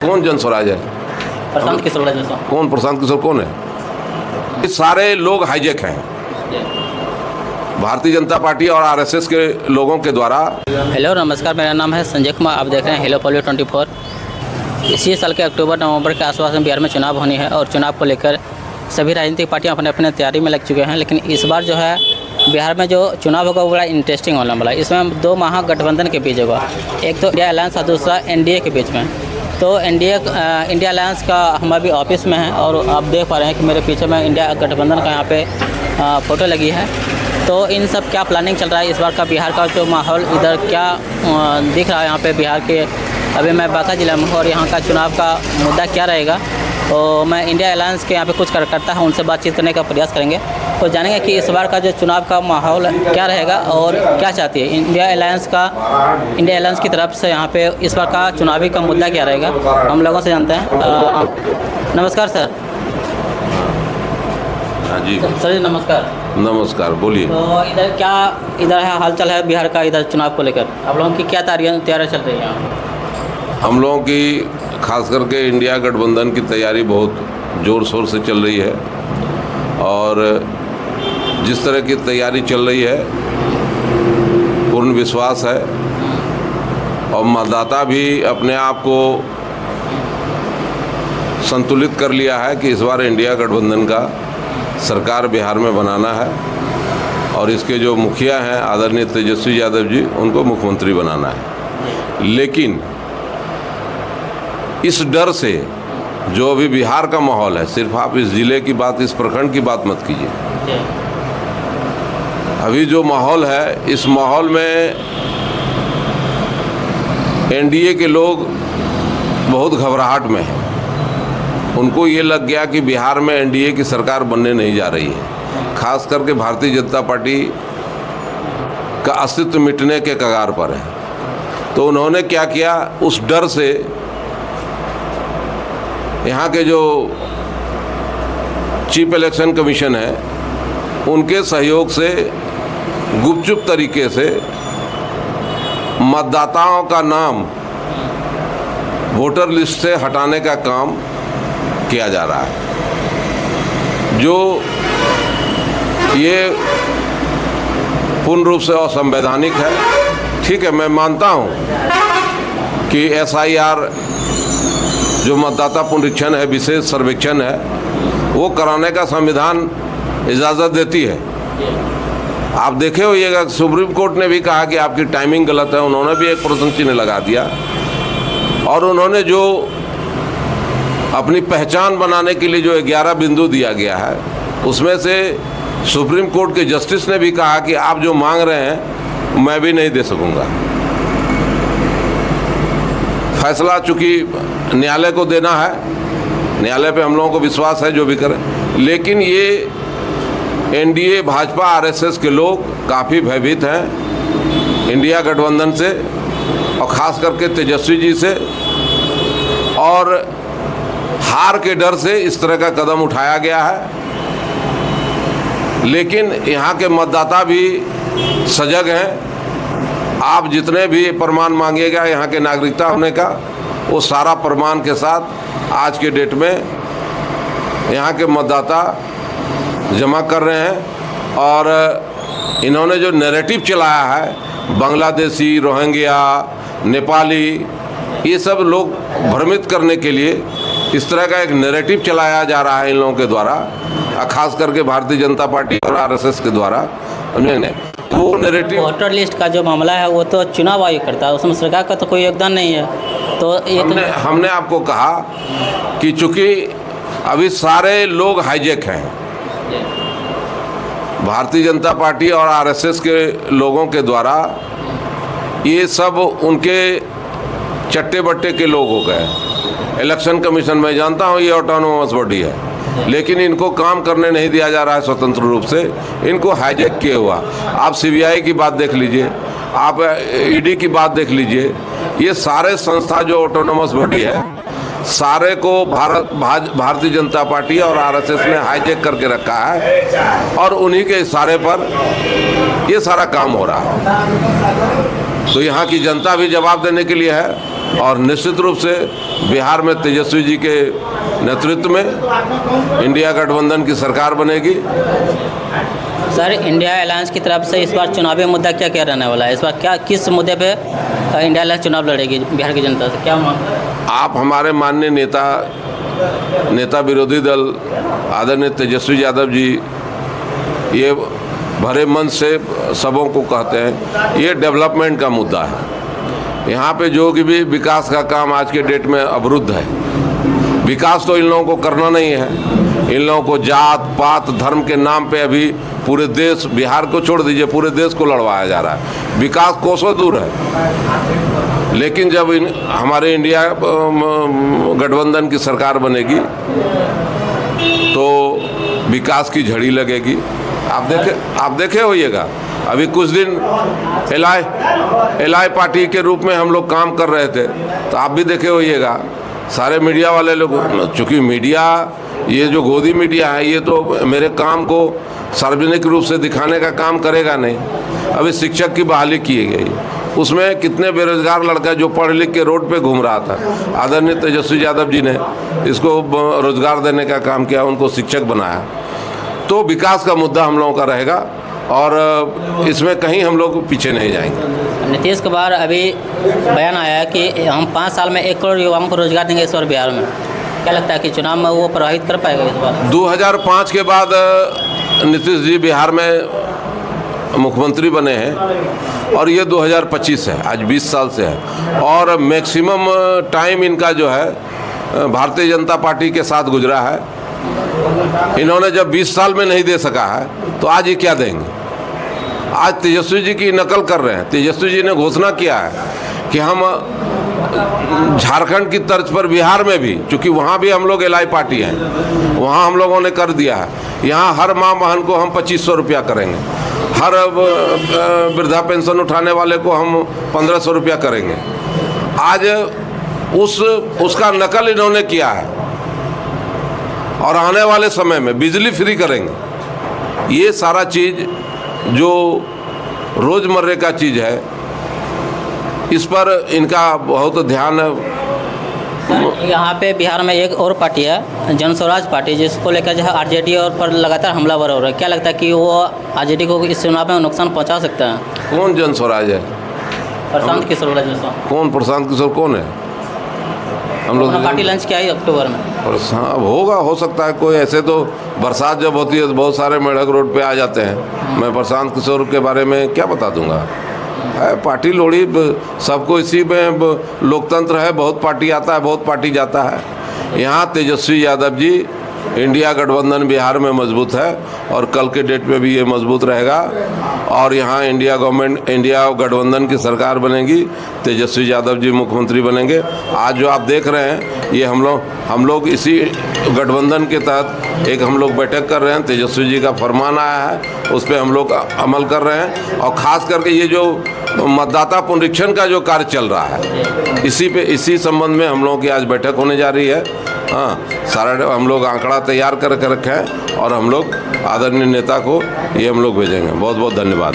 कौन जन स्वराज है? प्रशांत किशोर जैसा। कौन प्रशांत किशोर कौन है? ये सारे लोग हाईजेक हैं भारतीय जनता पार्टी और आरएसएस के लोगों के द्वारा। हेलो नमस्कार, मेरा नाम है संजय कुमार। आप देख रहे हैं हेलो पोलियो 24। इसी साल के अक्टूबर नवंबर के आसपास में बिहार में चुनाव होनी है और चुनाव को लेकर सभी राजनीतिक पार्टियां अपने अपने तैयारी में लग चुके हैं। लेकिन इस बार जो है बिहार में जो चुनाव होगा वो बड़ा इंटरेस्टिंग होने वाला है। इसमें दो महागठबंधन के बीच होगा, एक तो इंडिया अलायंस और दूसरा एनडीए के बीच में। तो इंडिया अलायंस का हम अभी ऑफिस में है और आप देख पा रहे हैं कि मेरे पीछे में इंडिया गठबंधन का यहाँ पे फ़ोटो लगी है। तो इन सब क्या प्लानिंग चल रहा है, इस बार का बिहार का जो माहौल इधर क्या दिख रहा है यहाँ पे बिहार के। अभी मैं बांका जिला में हूँ और यहाँ का चुनाव का मुद्दा क्या रहेगा, तो मैं इंडिया अलायंस के यहाँ पे कुछ करता है उनसे बातचीत करने का प्रयास करेंगे। तो जानेंगे कि इस बार का जो चुनाव का माहौल क्या रहेगा और क्या चाहती है इंडिया अलायंस की तरफ से यहाँ पे इस बार का चुनावी का मुद्दा क्या रहेगा, हम लोगों से जानते हैं। नमस्कार सर। हाँ जी सर नमस्कार। नमस्कार, बोलिए। तो इधर है हालचाल है बिहार का, इधर चुनाव को लेकर आप लोगों की क्या तैयारी चल रही है यहाँ? हम लोगों की खास करके इंडिया गठबंधन की तैयारी बहुत ज़ोर शोर से चल रही है और जिस तरह की तैयारी चल रही है पूर्ण विश्वास है और मतदाता भी अपने आप को संतुलित कर लिया है कि इस बार इंडिया गठबंधन का सरकार बिहार में बनाना है और इसके जो मुखिया हैं आदरणीय तेजस्वी यादव जी, उनको मुख्यमंत्री बनाना है। लेकिन इस डर से जो अभी बिहार का माहौल है, सिर्फ आप इस ज़िले की बात, इस प्रखंड की बात मत कीजिए। अभी जो माहौल है, इस माहौल में एनडीए के लोग बहुत घबराहट में हैं। उनको ये लग गया कि बिहार में एनडीए की सरकार बनने नहीं जा रही है। खास करके भारतीय जनता पार्टी का अस्तित्व मिटने के कगार पर है। तो उन्होंने क्या किया, उस डर से यहाँ के जो चीफ इलेक्शन कमीशन है उनके सहयोग से गुपचुप तरीके से मतदाताओं का नाम वोटर लिस्ट से हटाने का काम किया जा रहा है, जो ये पूर्ण रूप से असंवैधानिक है। ठीक है, मैं मानता हूँ कि एसआईआर जो मतदाता पुनरीक्षण है, विशेष सर्वेक्षण है, वो कराने का संविधान इजाज़त देती है। आप देखे होइएगा सुप्रीम कोर्ट ने भी कहा कि आपकी टाइमिंग गलत है, उन्होंने भी एक प्रश्न चिन्ह लगा दिया और उन्होंने जो अपनी पहचान बनाने के लिए जो 11 बिंदु दिया गया है उसमें से सुप्रीम कोर्ट के जस्टिस ने भी कहा कि आप जो मांग रहे हैं मैं भी नहीं दे सकूंगा। फैसला चूंकि न्यायालय को देना है, न्यायालय पे हम लोगों को विश्वास है जो भी करें। लेकिन ये एनडीए भाजपा आरएसएस के लोग काफ़ी भयभीत हैं इंडिया गठबंधन से और ख़ास करके तेजस्वी जी से, और हार के डर से इस तरह का कदम उठाया गया है। लेकिन यहाँ के मतदाता भी सजग हैं। आप जितने भी प्रमाण मांगिएगा यहाँ के नागरिकता होने का, वो सारा प्रमाण के साथ आज के डेट में यहाँ के मतदाता जमा कर रहे हैं। और इन्होंने जो नैरेटिव चलाया है, बांग्लादेशी, रोहिंग्या, नेपाली, ये सब लोग भ्रमित करने के लिए इस तरह का एक नैरेटिव चलाया जा रहा है इन लोगों के द्वारा, खास करके भारतीय जनता पार्टी और आरएसएस के द्वारा। वो नैरेटिव, वोटर लिस्ट का जो मामला है वो तो चुनाव आयोग करता है, उसमें सरकार का तो कोई योगदान नहीं है। तो ये हमने आपको कहा कि चूंकि अभी सारे लोग हाईजेक हैं, भारतीय जनता पार्टी और आरएसएस के लोगों के द्वारा, ये सब उनके चट्टे बट्टे के लोग हो गए। इलेक्शन कमीशन में जानता हूँ ये ऑटोनोमस बॉडी है, लेकिन इनको काम करने नहीं दिया जा रहा है स्वतंत्र रूप से, इनको हाईजैक किया हुआ। आप सीबीआई की बात देख लीजिए, आप ईडी की बात देख लीजिए, ये सारे संस्था जो ऑटोनोमस बॉडी है, सारे को भारतीय जनता पार्टी और आरएसएस ने हाईजैक करके रखा है और उन्हीं के इशारे पर ये सारा काम हो रहा है। तो यहाँ की जनता भी जवाब देने के लिए है और निश्चित रूप से बिहार में तेजस्वी जी के नेतृत्व में इंडिया गठबंधन की सरकार बनेगी। सर, इंडिया अलायंस की तरफ से इस बार चुनावी मुद्दा क्या क्या रहने वाला है? इस बार क्या किस मुद्दे पे इंडिया अलायंस चुनाव लड़ेगी बिहार की जनता से? क्या मांग? आप हमारे माननीय नेता विरोधी दल आदरणीय तेजस्वी यादव जी ये भरे मन से सबों को कहते हैं, ये डेवलपमेंट का मुद्दा है। यहाँ पे जो कि भी विकास का काम आज के डेट में अवरुद्ध है। विकास तो इन लोगों को करना नहीं है, इन लोगों को जात पात धर्म के नाम पे अभी पूरे देश, बिहार को छोड़ दीजिए, पूरे देश को लड़वाया जा रहा है। विकास कोसों दूर है। लेकिन जब हमारे इंडिया गठबंधन की सरकार बनेगी तो विकास की झड़ी लगेगी। आप देखे होइएगा, अभी कुछ दिन एलआई पार्टी के रूप में हम लोग काम कर रहे थे, तो आप भी देखे होइएगा सारे मीडिया वाले लोग, चूँकि मीडिया ये जो गोदी मीडिया है ये तो मेरे काम को सार्वजनिक रूप से दिखाने का काम करेगा नहीं। अभी शिक्षक की बहाली की गई, उसमें कितने बेरोजगार लड़का जो पढ़ लिख के रोड पे घूम रहा था, आदरणीय तेजस्वी यादव जी ने इसको रोजगार देने का काम किया, उनको शिक्षक बनाया। तो विकास का मुद्दा हम लोगों का रहेगा और इसमें कहीं हम लोग पीछे नहीं जाएंगे। नीतीश कुमार अभी बयान आया है कि हम 5 साल में 1 करोड़ युवाओं को रोजगार देंगे इस बार बिहार में। क्या लगता है कि चुनाव में वो प्रभावित कर पाएगा इस बार? 2005 के बाद नीतीश जी बिहार में मुख्यमंत्री बने हैं और ये 2025 है, आज 20 साल से है। और मैक्सिमम टाइम इनका जो है भारतीय जनता पार्टी के साथ गुजरा है। इन्होंने जब 20 साल में नहीं दे सका है तो आज ये क्या देंगे? आज तेजस्वी जी की नकल कर रहे हैं। तेजस्वी जी ने घोषणा किया है कि हम झारखंड की तर्ज पर बिहार में भी, चूँकि वहाँ भी हम लोग एलआई पार्टी हैं, वहाँ हम लोगों ने कर दिया है। यहाँ हर माँ बहन को हम 2500 रुपया करेंगे, हर वृद्धा पेंशन उठाने वाले को हम 1500 रुपया करेंगे। आज उसका नकल इन्होंने किया है और आने वाले समय में बिजली फ्री करेंगे। ये सारा चीज़ जो रोज़मर्रे का चीज़ है, इस पर इनका बहुत ध्यान है। यहाँ पे बिहार में एक और पार्टी है जन स्वराज पार्टी, जिसको लेकर जो है आरजेडी और पर लगातार हमलावर हो रहा है। क्या लगता है कि वो आरजेडी को इस चुनाव में नुकसान पहुँचा सकता है? कौन जन स्वराज है? प्रशांत किशोर जैसा। कौन प्रशांत किशोर कौन है? हम लोग पार्टी लंच किया है अक्टूबर में। हाँ होगा, हो सकता है कोई। ऐसे तो बरसात जब होती है तो बहुत सारे मेढक रोड पे आ जाते हैं। मैं प्रशांत किशोर के बारे में क्या बता दूंगा? पार्टी लोड़ी, सबको इसी में लोकतंत्र है, बहुत पार्टी आता है, बहुत पार्टी जाता है। यहाँ तेजस्वी यादव जी इंडिया गठबंधन बिहार में मजबूत है और कल के डेट में भी ये मजबूत रहेगा और यहाँ इंडिया गठबंधन की सरकार बनेगी, तेजस्वी यादव जी मुख्यमंत्री बनेंगे। आज जो आप देख रहे हैं ये हम लोग इसी गठबंधन के तहत एक हम लोग बैठक कर रहे हैं। तेजस्वी जी का फरमान आया है, उस पर हम लोग अमल कर रहे हैं और ख़ास करके ये जो मतदाता पुनरीक्षण का जो कार्य चल रहा है, इसी संबंध में हम लोगों की आज बैठक होने जा रही है। हाँ, सारा हम लोग आंकड़ा तैयार करके रखे हैं और हम लोग आदरणीय नेता को ये हम लोग भेजेंगे। बहुत बहुत धन्यवाद।